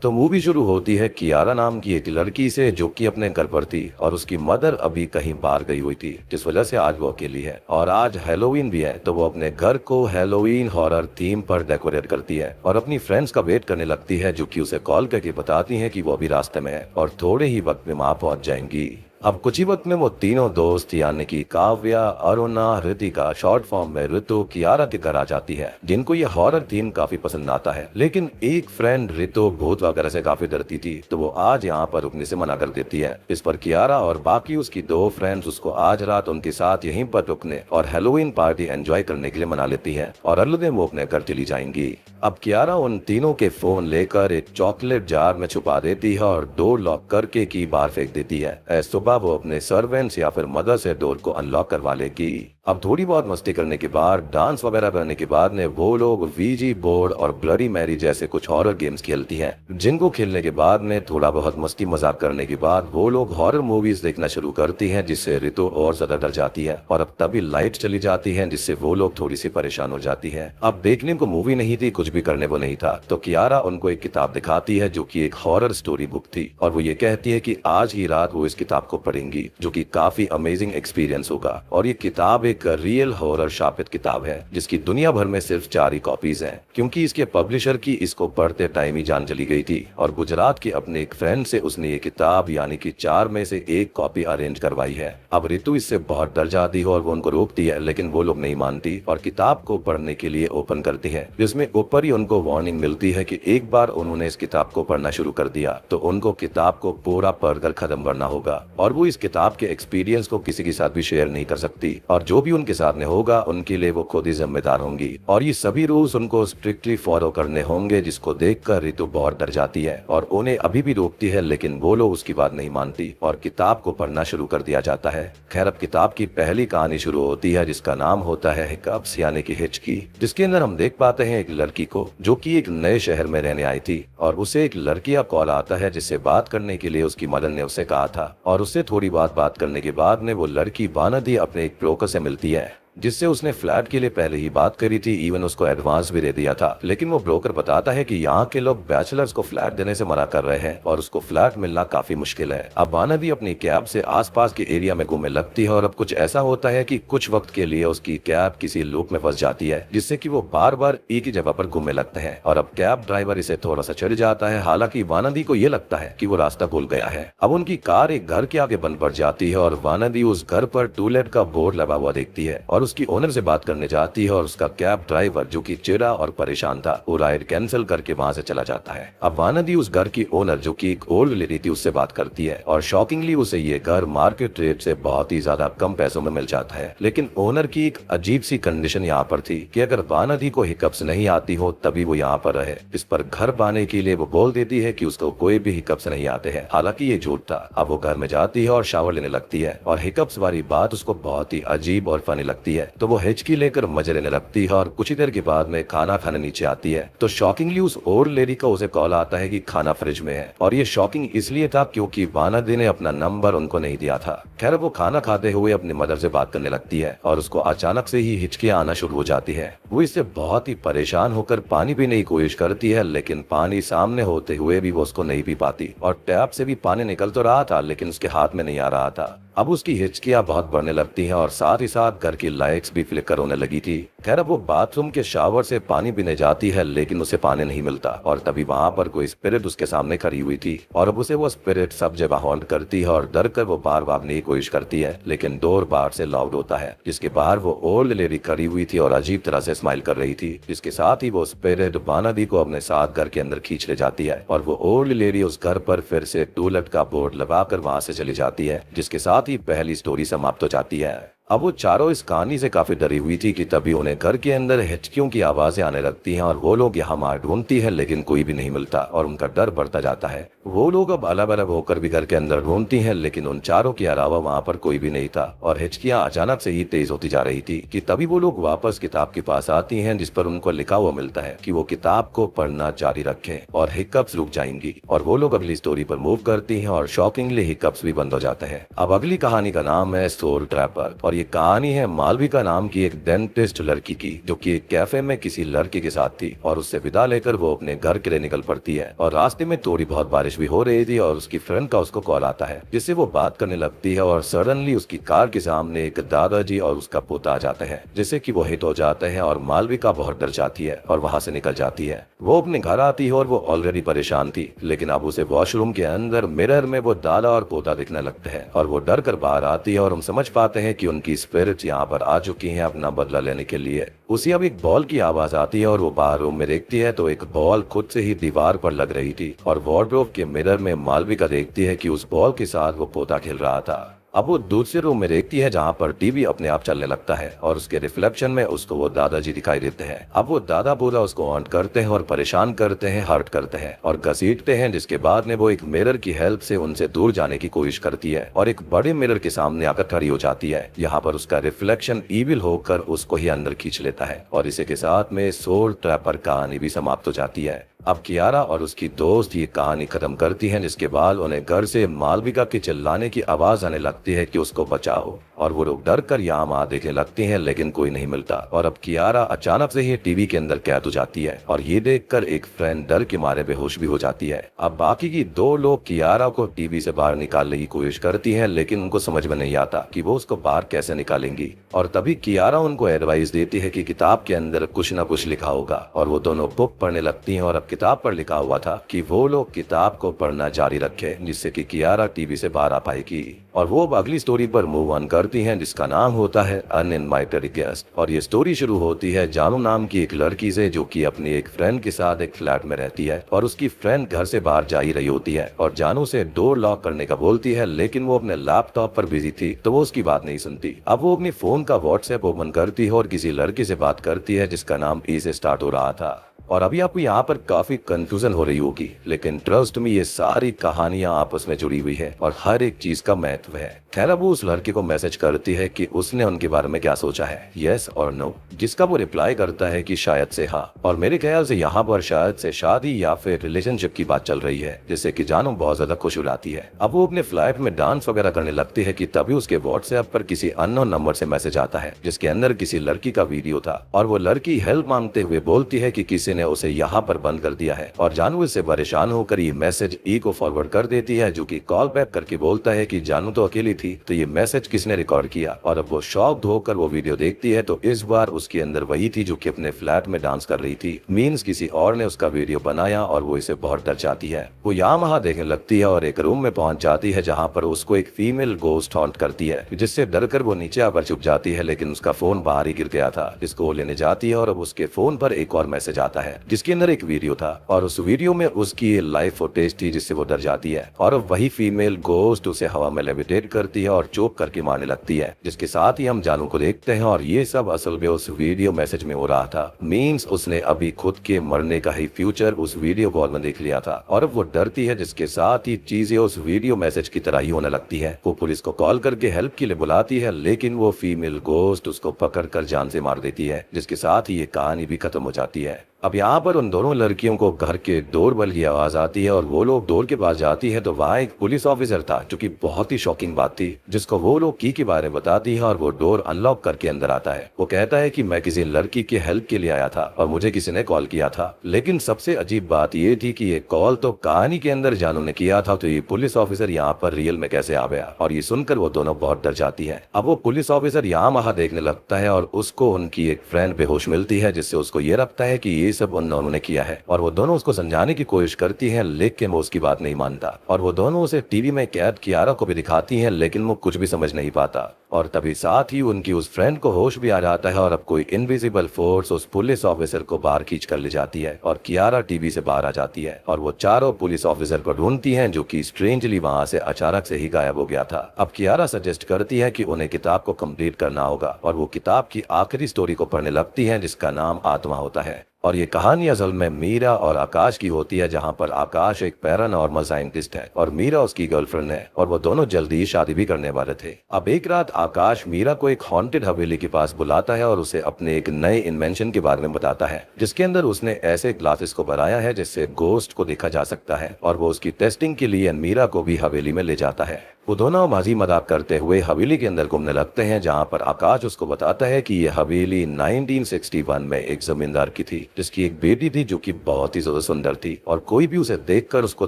तो मूवी शुरू होती है कियारा नाम की एक लड़की से जो कि अपने घर पर थी और उसकी मदर अभी कहीं बाहर गई हुई थी, जिस वजह से आज वो अकेली है। और आज हैलोवीन भी है तो वो अपने घर को हैलोवीन हॉरर थीम पर डेकोरेट करती है और अपनी फ्रेंड्स का वेट करने लगती है, जो कि उसे कॉल करके बताती हैं कि वो अभी रास्ते में है और थोड़े ही वक्त में वहां पहुंच जाएंगी। अब कुछ ही वक्त में वो तीनों दोस्त यानी कि काव्या, अरुणा, ऋतिका, शॉर्ट फॉर्म में ऋतु, कियारा के घर आ जाती है, जिनको ये हॉरर थीम काफी पसंद आता है। लेकिन एक फ्रेंड ऋतु भूत वगैरह से काफी डरती थी, तो वो आज यहाँ पर रुकने से मना कर देती है। इस पर कियारा और बाकी उसकी दो फ्रेंड्स उसको आज रात उनके साथ यहीं पर रुकने और हैलोवीन पार्टी एंजॉय करने के लिए मना लेती है और अगले दिन वो अपने घर चली जाएंगी। अब कियारा उन तीनों के फोन लेकर एक चॉकलेट जार में छुपा देती है और डोर लॉक करके की बाहर फेंक देती है। सुबह वो अपने सर्वेंट्स या फिर मदर से डोर को अनलॉक करवा लेगी। अब थोड़ी बहुत मस्ती करने के बाद, डांस वगैरह करने के बाद ने वो लोग वीजी बोर्ड और ब्लडी मैरी जैसे कुछ हॉरर गेम्स खेलती हैं, जिनको खेलने के बाद में थोड़ा बहुत मस्ती मजाक करने के बाद वो लोग हॉरर मूवीज देखना शुरू करती हैं, जिससे ऋतु और ज्यादा डर जाती है। और अब तभी लाइट चली जाती है, जिससे वो लोग थोड़ी सी परेशान हो जाती है। अब देखने को मूवी नहीं थी, कुछ भी करने को नहीं था, तो कियारा उनको एक किताब दिखाती है जो की एक हॉरर स्टोरी बुक थी और वो ये कहती है की आज ही रात वो इस किताब को पढ़ेंगी, जो की काफी अमेजिंग एक्सपीरियंस होगा। और ये किताब एक रियल हॉरर शापित किताब है, जिसकी दुनिया भर में सिर्फ 4 ही कॉपीज हैं, क्योंकि इसके पब्लिशर की इसको पढ़ते टाइम ही जान चली गई थी। और गुजरात के अपने एक फ्रेंड से उसने ये किताब यानी कि 4 में से एक कॉपी अरेंज करवाई है। अब ऋतु इससे बहुत डर जाती है और वो उनको रोकती है, लेकिन वो लोग नहीं मानती और किताब को पढ़ने के लिए ओपन करती है, जिसमें ऊपर ही उनको वार्निंग मिलती है कि एक बार उन्होंने इस किताब को पढ़ना शुरू कर दिया तो उनको किताब को पूरा पढ़कर खत्म करना होगा और वो इस किताब के एक्सपीरियंस को किसी के साथ भी शेयर नहीं कर सकती और जो भी उनके साथ में होगा उनके लिए वो खुद ही जिम्मेदार होंगी और ये सभी रूल्स उनको स्ट्रिक्टली फॉलो करने होंगे, जिसको देखकर ऋतु बहुत डर जाती है और उन्हें अभी भी रोकती है, लेकिन वो लोग उसकी बात नहीं मानती और किताब को पढ़ना शुरू कर दिया जाता है। खैर, अब किताब की पहली कहानी शुरू होती है, जिसका नाम होता है हिकअप्स यानी कि हिचकी, जिसके अंदर हम देख पाते हैं एक लड़की को जो कि एक नए शहर में रहने आई थी और उसे एक लड़की का कॉल आता है, जिससे बात करने के लिए उसकी मदर ने उसे कहा था। और उससे थोड़ी बात करने के बाद में वो लड़की वानदी अपने एक ब्रोकर से मिलती है, जिससे उसने फ्लैट के लिए पहले ही बात करी थी, इवन उसको एडवांस भी दे दिया था। लेकिन वो ब्रोकर बताता है कि यहाँ के लोग बैचलर्स को फ्लैट देने से मना कर रहे हैं और उसको फ्लैट मिलना काफी मुश्किल है। अब वानदी अपनी कैब से आसपास के एरिया में घूमने लगती है और अब कुछ ऐसा होता है कि कुछ वक्त के लिए उसकी कैब किसी लूप में फंस जाती है, जिससे कि वो बार बार एक ही जगह पर घूमने लगते हैं और अब कैब ड्राइवर इसे थोड़ा सा चिढ़ जाता है। हालांकि वानदी को ये लगता है कि वो रास्ता भूल गया है। अब उनकी कार एक घर के आगे बंद पड़ जाती है और वानदी उस घर पर टूलेट का बोर्ड लगा हुआ देखती है और उसकी ओनर से बात करने जाती है और उसका कैब ड्राइवर जो कि चिढ़ा और परेशान था, वो राइड कैंसिल करके वहां से चला जाता है। अब वानदी उस घर की ओनर जो कि एक ओल्ड लेडी थी उससे बात करती है और शॉकिंगली उसे ये घर मार्केट रेट से बहुत ही ज्यादा कम पैसों में मिल जाता है। लेकिन ओनर की एक अजीब सी कंडीशन यहाँ पर थी कि अगर वानदी को हिकअप्स नहीं आती हो तभी वो यहाँ पर रहे। इस पर घर पाने के लिए वो बोल देती है कि उसको कोई भी हिकअप्स नहीं आते हैं। हालांकि ये झूठ था। अब वो घर में जाती है और शावर लेने लगती है और हिकअप्स वाली बात उसको बहुत ही अजीब और फनी लगती है, तो वो हिचकी लेकर मजे लेने लगती है और कुछ ही देर के बाद में खाना खाने नीचे आती है तो शॉकिंगली उस ओल्ड लेडी का उसे कॉल आता है कि खाना फ्रिज में है और ये शॉकिंग इसलिए था क्योंकि वानदी ने अपना नंबर उनको नहीं दिया था। खैर, वो खाना खाते हुए अपनी मदर से बात करने लगती है और उसको अचानक से ही हिचकियां आना शुरू हो जाती है। वो इससे बहुत ही परेशान होकर पानी पीने की कोशिश करती है, लेकिन पानी सामने होते हुए भी वो उसको नहीं पी पाती और टैप से भी पानी निकल तो रहा था लेकिन उसके हाथ में नहीं आ रहा था। अब उसकी हिचकियां बहुत बढ़ने लगती हैं और साथ ही साथ घर की लाइट्स भी फ्लिकर होने लगी थी। खैर, अब वो बाथरूम के शावर से पानी पीने जाती है लेकिन उसे पानी नहीं मिलता और तभी वहां पर कोई स्पिरिट उसके सामने खड़ी हुई थी और अब उसे वो स्पिरिट सब जगह हॉन्ट करती है और डर कर वो बाहर भागने की कोशिश करती है, लेकिन डोर बाहर से लॉक्ड होता है, जिसके बाहर वो ओल्ड लेडी खड़ी हुई थी और अजीब तरह से स्माइल कर रही थी, जिसके साथ ही वो स्पिरिट वानदी को अपने साथ घर के अंदर खींच ले जाती है और वो ओल्ड लेडी उस घर पर फिर से टूलेट का बोर्ड लगाकर वहां से चली जाती है, जिसके साथ ही पहली स्टोरी समाप्त हो जाती है। अब वो चारों इस कहानी से काफी डरी हुई थी कि तभी उन्हें घर के अंदर हिचकियों की आवाजें आने लगती हैं और वो लोग यहाँ वहां ढूंढती है लेकिन कोई भी नहीं मिलता और उनका डर बढ़ता जाता है। वो लोग अब अलग अलग होकर भी घर के अंदर ढूंढती हैं लेकिन उन चारों के अलावा वहाँ पर कोई भी नहीं था और हिचकियां अचानक से ही तेज होती जा रही थी कि तभी वो लोग वापस किताब के पास आती हैं, जिस पर उनको लिखा हुआ मिलता है कि वो किताब को पढ़ना जारी रखें और हिकअप्स रुक जाएंगी और वो लोग अगली स्टोरी पर मूव करती हैं और शॉकिंगली हिकअप्स भी बंद हो जाते हैं। अब अगली कहानी का नाम है सोल ट्रैपर और ये कहानी है मालविका नाम की एक डेंटिस्ट लड़की की, जो कि एक कैफे में किसी लड़के के साथ थी और उससे विदा लेकर वो अपने घर के लिए निकल पड़ती है। और रास्ते में थोड़ी बहुत बारिश भी हो रही थी और उसकी फ्रेंड का उसको कॉल आता है, जिससे वो बात करने लगती है और सडनली उसकी कार के सामने एक दादाजी और उसका पोता आ जाते हैं, जिससे कि वो हिट हो जाते हैं और मालविका बहुत डर जाती है और वहां से निकल जाती है। वो अपने घर आती है और वो ऑलरेडी परेशान थी, लेकिन अब उसे वॉशरूम के अंदर मिरर में वो दादा और पोता दिखने लगते हैं और वो डर कर बाहर आती है और हम समझ पाते हैं कि उनकी स्पिरिट यहाँ पर आ चुकी हैं अपना बदला लेने के लिए। उसी अब एक बॉल की आवाज आती है और वो बाहर रूम में देखती है तो एक बॉल खुद से ही दीवार पर लग रही थी और वार्डरोब के मिरर में मालविका देखती है कि उस बॉल के साथ वो पोता खेल रहा था। अब वो दूसरे रूम में देखती है जहाँ पर टीवी अपने आप चलने लगता है और उसके रिफ्लेक्शन में उसको वो दादाजी दिखाई देते हैं। अब वो दादा पूरा उसको ऑन करते हैं और परेशान करते हैं, हर्ट करते हैं और घसीटते हैं, जिसके बाद में वो एक मिरर की हेल्प से उनसे दूर जाने की कोशिश करती है और एक बड़े मिरर के सामने आकर खड़ी हो जाती है। यहाँ पर उसका रिफ्लेक्शन ईविल होकर उसको ही अंदर खींच लेता है और इसी के साथ में सोल ट्रैपर कहानी भी समाप्त हो जाती है। अब कियारा और उसकी दोस्त ये कहानी खत्म करती हैं, जिसके बाद उन्हें घर से मालविका के चिल्लाने की आवाज आने लगती है कि उसको बचाओ और वो लोग डर कर यहाँ वहाँ देखने लगती हैं, लेकिन कोई नहीं मिलता। और अब कियारा अचानक से ही टीवी के अंदर कैद हो जाती है और ये देखकर एक फ्रेंड डर के मारे बेहोश भी हो जाती है। अब बाकी की दो लोग कियारा को टीवी से बाहर निकालने की कोशिश करती हैं, लेकिन उनको समझ में नहीं आता कि वो उसको बाहर कैसे निकालेंगी। और तभी कियारा उनको एडवाइस देती है कि किताब के अंदर कुछ न कुछ लिखा होगा और वो दोनों बुक पढ़ने लगती हैं और अब किताब पर लिखा हुआ था कि वो लोग किताब को पढ़ना जारी रखें, जिससे कि कियारा टीवी से बाहर आ पाएगी। और वो अब अगली स्टोरी पर मूव ऑन करती हैं, जिसका नाम होता है अनइनवाइटेड गेस्ट। और ये स्टोरी शुरू होती है जानू नाम की एक लड़की से, जो कि अपनी एक फ्रेंड के साथ एक फ्लैट में रहती है और उसकी फ्रेंड घर से बाहर जा ही रही होती है और जानू से डोर लॉक करने का बोलती है, लेकिन वो अपने लैपटॉप पर बिजी थी तो वो उसकी बात नहीं सुनती। अब वो अपनी फोन का व्हाट्सएप ओपन करती है और किसी लड़की से बात करती है जिसका नाम ई से स्टार्ट हो रहा था। और अभी आपको यहाँ पर काफी कंफ्यूजन हो रही होगी, लेकिन ट्रस्ट में ये सारी कहानियां आपस में जुड़ी हुई है और हर एक चीज का महत्व है। खैर अब वो उस लड़के को मैसेज करती है कि उसने उनके बारे में क्या सोचा है, यस और नो, जिसका वो रिप्लाई करता है कि शायद से हाँ। और मेरे ख्याल से यहाँ पर शायद से शादी या फिर रिलेशनशिप की बात चल रही है, जिससे कि जानू बहुत ज्यादा खुश हो जाती है। अब वो अपने फ्लैट में डांस वगैरह करने लगती है कि तभी उसके व्हाट्सएप पर किसी अननोन नंबर से मैसेज आता है, जिसके अंदर किसी लड़की का वीडियो था और वो लड़की हेल्प मांगते हुए बोलती है कि किसी ने उसे यहाँ पर बंद कर दिया है। और जानू इससे परेशान होकर ये मैसेज ई को फॉरवर्ड कर देती है, जो कि कॉल बैक करके बोलता है कि जानू तो अकेली थी तो ये मैसेज किसने रिकॉर्ड किया। और अब वो शॉक्ड होकर वो वीडियो देखती है तो इस बार उसके अंदर वही थी जो कि अपने फ्लैट में डांस कर रही थी, मींस किसी और ने उसका वीडियो बनाया और वो इसे बहुत डर जाती है। वो यहाँ वहाँ देखने लगती है और एक रूम में पहुंच जाती है जहाँ पर उसको एक फीमेल गोस्ट हॉन्ट करती है, जिससे डरकर वो नीचे आकर छुप जाती है, लेकिन उसका फोन बाहर ही गिर गया था, जिसको वो लेने जाती है। और अब उसके फोन पर एक और मैसेज आता है जिसके अंदर एक वीडियो था और उस वीडियो में उसकी लाइव फुटेज थी, जिससे वो डर जाती है। और अब वही फीमेल गोस्ट उसे हवा में लेविटेट करती है और चोक करके मारने लगती है, जिसके साथ ही हम जानू को देखते हैं और ये सब असल में उस वीडियो मैसेज में हो रहा था, मींस उसने अभी खुद के मरने का ही फ्यूचर उस वीडियो कॉल में देख लिया था। और अब वो डरती है, जिसके साथ ही चीजें उस वीडियो मैसेज की तरह ही होने लगती है। वो पुलिस को कॉल करके हेल्प के लिए बुलाती है, लेकिन वो फीमेल गोस्ट उसको पकड़ कर जान से मार देती है, जिसके साथ ही ये कहानी भी खत्म हो जाती है। अब यहाँ पर उन दोनों लड़कियों को घर के डोर बेल की आवाज आती है और वो लोग डोर के पास जाती है तो वहाँ एक पुलिस ऑफिसर था, जो कि बहुत ही शॉकिंग बात थी, जिसको वो लोग की के बारे में बताती है और वो डोर अनलॉक करके अंदर आता है। वो कहता है कि मैं किसी लड़की के हेल्प के लिए आया था और मुझे किसी ने कॉल किया था, लेकिन सबसे अजीब बात ये थी कि ये कॉल तो कहानी के अंदर जानू ने किया था, तो ये पुलिस ऑफिसर यहाँ पर रियल में कैसे आ गया। और ये सुनकर वो दोनों बहुत डर जाती है। अब वो पुलिस ऑफिसर यहाँ वहाँ देखने लगता है और उसको उनकी एक फ्रेंड बेहोश मिलती है, जिससे उसको ये लगता है कि ये सब उन दोनों ने किया है। और वो दोनों उसको समझाने की कोशिश करती हैं, लेकिन वो उसकी बात नहीं मानता। और वो दोनों उसे टीवी में कैद कियारा को भी दिखाती हैं, लेकिन वो कुछ भी समझ नहीं पाता। और तभी साथ ही उनकी उस फ्रेंड को होश भी आ जाता है और अब कोई इनविजिबल फोर्स उस पुलिस ऑफिसर को बाहर खींच कर ले जाती है और कियारा टीवी से बाहर आ जाती है। और वो चारों पुलिस ऑफिसर को ढूंढती हैं, जो कि स्ट्रेंजली वहां से अचानक से ही गायब हो गया था। अब कियारा सजेस्ट करती है कि उन्हें किताब को कंप्लीट करना होगा और वो किताब की आखिरी स्टोरी को पढ़ने लगती है, जिसका नाम आत्मा होता है। और ये कहानी असल में मीरा और आकाश की होती है, जहाँ पर आकाश एक पैरानॉर्मल साइंटिस्ट है और मीरा उसकी गर्लफ्रेंड है और वो दोनों जल्दी ही शादी भी करने वाले थे। अब एक रात आकाश मीरा को एक हॉन्टेड हवेली के पास बुलाता है और उसे अपने एक नए इन्वेंशन के बारे में बताता है, जिसके अंदर उसने ऐसे ग्लासेस को बनाया है जिससे गोस्ट को देखा जा सकता है। और वो उसकी टेस्टिंग के लिए मीरा को भी हवेली में ले जाता है। वो दोनों मज़ी मजाक करते हुए हवेली के अंदर घूमने लगते हैं, जहाँ पर आकाश उसको बताता है कि ये हवेली 1961 में एक जमींदार की थी, जिसकी एक बेटी थी जो कि बहुत ही ज्यादा सुंदर थी और कोई भी उसे देखकर उसको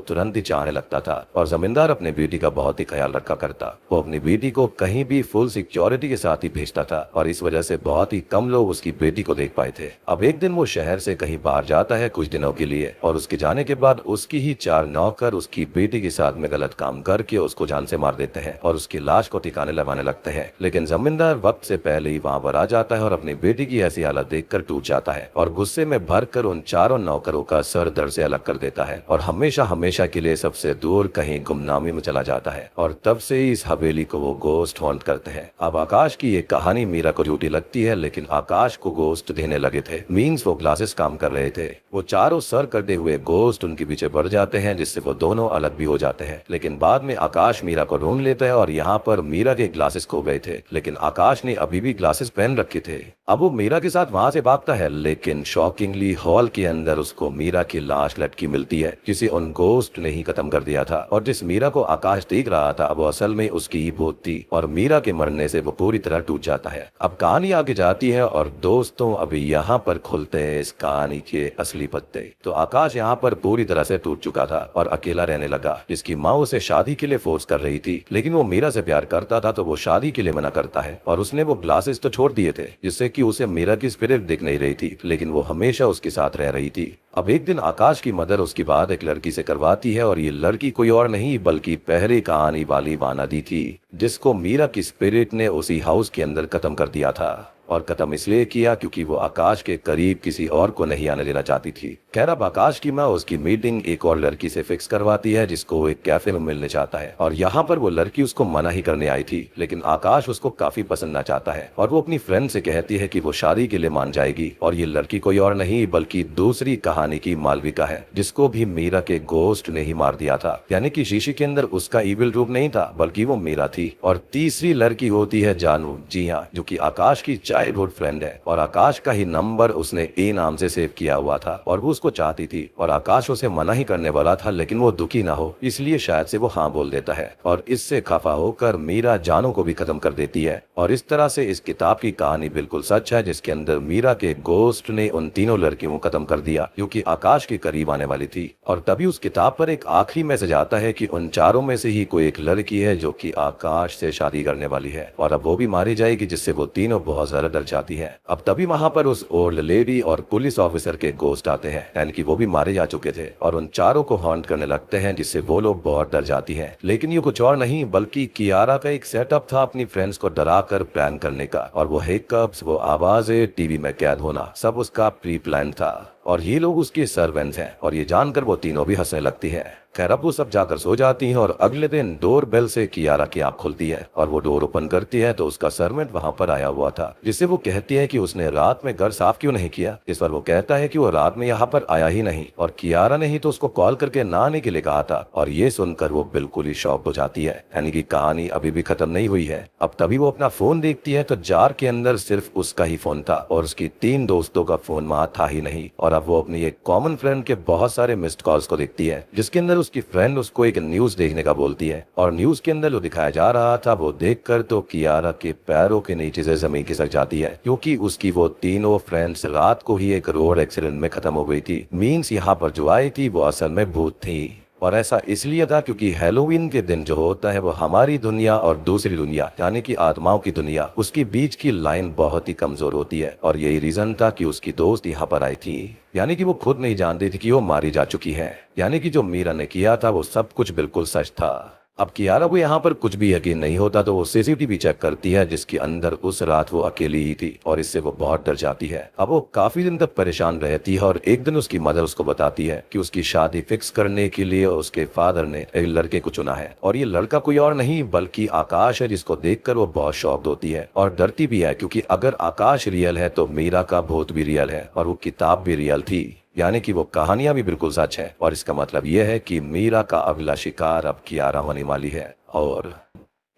तुरंत ही चाहने लगता था। और जमींदार अपनी बेटी का बहुत ही ख्याल रखा करता। वो अपनी बेटी को कहीं भी फुल सिक्योरिटी के साथ ही भेजता था और इस वजह से बहुत ही कम लोग उसकी बेटी को देख पाए थे। अब एक दिन वो शहर से कहीं बाहर जाता है कुछ दिनों के लिए, और उसके जाने के बाद उसकी ही 4 नौकर उसकी बेटी के साथ में गलत काम करके उसको जान से मार देते हैं और उसकी लाश को ठिकाने लगाने लगते हैं। लेकिन जमींदार वक्त से पहले ही वहाँ पर आ जाता है और अपनी बेटी की ऐसी हालत देखकर टूट जाता है और गुस्से में भरकर उन चारों नौकरों का सर धड़ से अलग कर देता है और हमेशा हमेशा के लिए सबसे दूर कहीं गुमनामी में चला जाता है। और तब से ही इस हवेली को वो गोस्ट हॉन्ट करते हैं। अब आकाश की ये कहानी मीरा को झूठी लगती है, लेकिन आकाश को गोस्ट देने लगे थे। मीन्स वो ग्लासेस काम कर रहे थे। वो चारों सर करते हुए गोस्ट उनके पीछे बढ़ जाते हैं, जिससे वो दोनों अलग भी हो जाते हैं। लेकिन बाद में आकाश मीरा को ढूंढ लेता है और यहाँ पर मीरा के ग्लासेस खो गए थे, लेकिन आकाश ने अभी भी ग्लासेस पहन रखे थे। अब वो मीरा के साथ वहाँ से भागता है, लेकिन शॉकिंगली हॉल के अंदर उसको मीरा की लाश लटकी मिलती है, जिसे उन गोस्ट ने ही खत्म कर दिया था। और जिस मीरा को आकाश देख रहा था वो असल में उसकी ही भूत थी और मीरा के मरने से वो पूरी तरह टूट जाता है। अब कहानी आगे जाती है और दोस्तों अभी यहाँ पर खुलते हैं इस कहानी के असली पत्ते। तो आकाश यहाँ पर पूरी तरह से टूट चुका था और अकेला रहने लगा। जिसकी माँ उसे शादी के लिए फोर्स कर रही थी, लेकिन वो मीरा से प्यार करता था तो वो शादी के लिए मना करता है। और उसने वो ग्लासेस तो छोड़ दिए थे, जिससे कि उसे मीरा की स्पिरिट दिख नहीं रही थी, लेकिन वो हमेशा उसके साथ रह रही थी। अब एक दिन आकाश की मदर उसकी बात एक लड़की से करवाती है और ये लड़की कोई और नहीं बल्कि पहले कहानी वाली वानादी थी, जिसको मीरा की स्पिरिट ने उसी हाउस के अंदर खत्म कर दिया था। और खत्म इसलिए किया क्योंकि वो आकाश के करीब किसी और को नहीं आने देना चाहती थी। खैर अब आकाश की माँ उसकी मीटिंग एक और लड़की से फिक्स करवाती है, जिसको वो एक कैफे में मिलने चाहता है। और यहाँ पर वो लड़की उसको मना ही करने आई थी, लेकिन आकाश उसको काफी पसंद ना चाहता है और वो अपनी फ्रेंड से कहती है कि वो शादी के लिए मान जाएगी। और ये लड़की कोई और नहीं बल्कि दूसरी कहानी की मालविका है, जिसको भी मीरा के गोस्ट ने ही मार दिया था। यानी कि शीशी के अंदर उसका इविल रूप नहीं था बल्कि वो मीरा थी। और तीसरी लड़की होती है जानू, जी हाँ, जो कि आकाश की चाइल्डहुड फ्रेंड है और आकाश का ही नंबर उसने ए नाम से सेव किया हुआ था और वो उसको चाहती थी और आकाश उसे मना ही करने वाला था, लेकिन वो दुखी ना हो इसलिए शायद से वो हाँ बोल देता है। और इससे खफा होकर मीरा जानू को भी खत्म कर देती है। और इस तरह से इस किताब की कहानी बिल्कुल सच है, जिसके अंदर मीरा के गोस्ट ने उन तीनों लड़कियों को खत्म कर दिया जो कि आकाश के करीब आने वाली थी। और तभी उस किताब पर एक आखिरी मैसेज आता है कि उन चारों में से ही कोई एक लड़की है जो कि आकाश से शादी करने वाली है और अब वो भी मारी जाएगी, जिससे वो तीनों बहुत ज्यादा डर जाती है। अब तभी वहाँ पर उस ओल्ड लेडी और पुलिस ऑफिसर के गोस्ट आते हैं, यानी कि वो भी मारे जा चुके थे और उन चारों को हॉन्ट करने लगते हैं, जिससे वो लोग बहुत डर जाती हैं। लेकिन ये कुछ और नहीं बल्कि कियारा का एक सेटअप था अपनी फ्रेंड्स को डरा कर प्लान करने का, और वो हिकअप्स, वो आवाजें, टीवी में कैद होना, सब उसका प्री प्लान था और ये लोग उसके सर्वेंट्स हैं। और ये जानकर वो तीनों भी हंसने लगती है। खैर अब वो सब जाकर सो जाती हैं और अगले दिन डोर बेल से कियारा की आंख खुलती है और वो डोर ओपन करती है तो उसका सर्वेंट वहाँ पर आया हुआ था, जिससे वो कहती है कि उसने रात में घर साफ क्यों नहीं किया। इस पर वो कहता है कि वो रात में यहाँ पर आया ही नहीं और कियारा ने ही तो उसको कॉल करके ना आने के लिए कहा था। और ये सुनकर वो बिल्कुल ही शॉक हो जाती है, यानी कि कहानी अभी भी खत्म नहीं हुई है। अब तभी वो अपना फोन देखती है तो जार के अंदर सिर्फ उसका ही फोन था और उसकी 3 दोस्तों का फोन वहाँ था ही नहीं। और अब वो अपनी एक कॉमन फ्रेंड के बहुत सारे मिस्ड कॉल्स को देखती है, जिसके अंदर उसकी फ्रेंड उसको एक न्यूज देखने का बोलती है और न्यूज के अंदर जो दिखाया जा रहा था वो देखकर तो कियारा के पैरों के नीचे से जमीन खिसक जाती है, क्योंकि उसकी वो तीनों फ्रेंड्स रात को ही एक रोड एक्सीडेंट में खत्म हो गई थी। मीन्स यहाँ पर जो आई थी वो असल में भूत थी। और ऐसा इसलिए था क्योंकि हैलोवीन के दिन जो होता है वो हमारी दुनिया और दूसरी दुनिया यानी कि आत्माओं की दुनिया, उसके बीच की लाइन बहुत ही कमजोर होती है। और यही रीजन था कि उसकी दोस्त यहाँ पर आई थी, यानी कि वो खुद नहीं जानती थी कि वो मारी जा चुकी है, यानी कि जो मीरा ने किया था वो सब कुछ बिल्कुल सच था। अब कियारा को यहाँ पर कुछ भी यकीन नहीं होता तो वो सीसीटीवी चेक करती है, जिसके अंदर उस रात वो अकेली ही थी और इससे वो बहुत डर जाती है। अब वो काफी दिन तक परेशान रहती है और एक दिन उसकी मदर उसको बताती है कि उसकी शादी फिक्स करने के लिए उसके फादर ने एक लड़के को चुना है और ये लड़का कोई और नहीं बल्कि आकाश है, जिसको देखकर वो बहुत शॉक्ड होती है और डरती भी है, क्योंकि अगर आकाश रियल है तो मीरा का भूत भी रियल है और वो किताब भी रियल थी, यानी कि वो कहानियां भी बिल्कुल सच है। और इसका मतलब यह है कि मीरा का अगला शिकार अब कियारा होने वाली है। और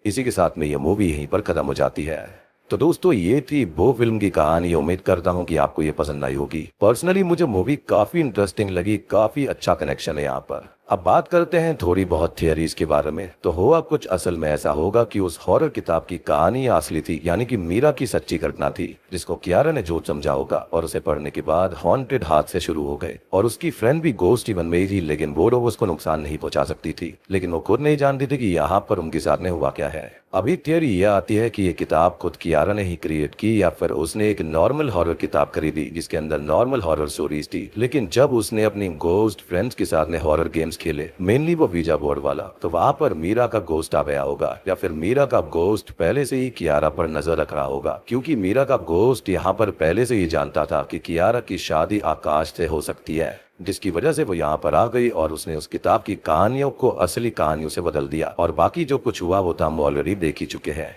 इसी के साथ में ये मूवी यहीं पर खत्म हो जाती है। तो दोस्तों ये थी वो फिल्म की कहानी। उम्मीद करता हूँ कि आपको ये पसंद आई होगी। पर्सनली मुझे मूवी काफी इंटरेस्टिंग लगी, काफी अच्छा कनेक्शन है यहाँ पर। अब बात करते हैं थोड़ी बहुत थियरीज के बारे में। तो हुआ कुछ असल में ऐसा होगा कि उस हॉरर किताब की कहानी असली थी, यानी कि मीरा की सच्ची घटना थी जिसको कियारा ने झूठ समझा होगा, और उसे पढ़ने के बाद हॉन्टेड हाथ से शुरू हो गए। और उसकी फ्रेंड भी गोस्ट ही बन गई थी, लेकिन वो लोग उसको नुकसान नहीं पहुंचा सकती थी, लेकिन वो खुद नहीं जानती थी कि यहाँ पर उनके साथ में हुआ क्या है। अभी थियरी यह आती है कि ये किताब खुद कियारा ने ही क्रिएट की, या फिर उसने एक नॉर्मल हॉरर किताब खरीदी जिसके अंदर नॉर्मल हॉरर स्टोरीज थी, लेकिन जब उसने अपनी गोस्ट फ्रेंड्स के साथ में हॉरर गेम्स खेले, मेनली वो वीजा बोर्ड वाला, तो वहां पर मीरा का गोस्ट आ गया होगा, या फिर मीरा का गोस्ट पहले से ही कियारा पर नजर रख रहा होगा, क्योंकि मीरा का गोस्ट यहाँ पर पहले से ही जानता था कि कियारा की शादी आकाश से हो सकती है, जिसकी वजह से वो यहाँ पर आ गई और उसने उस किताब की कहानियों को असली कहानियों से बदल दिया। और बाकी जो कुछ हुआ वो तो हम ऑलरेडी देख ही चुके हैं।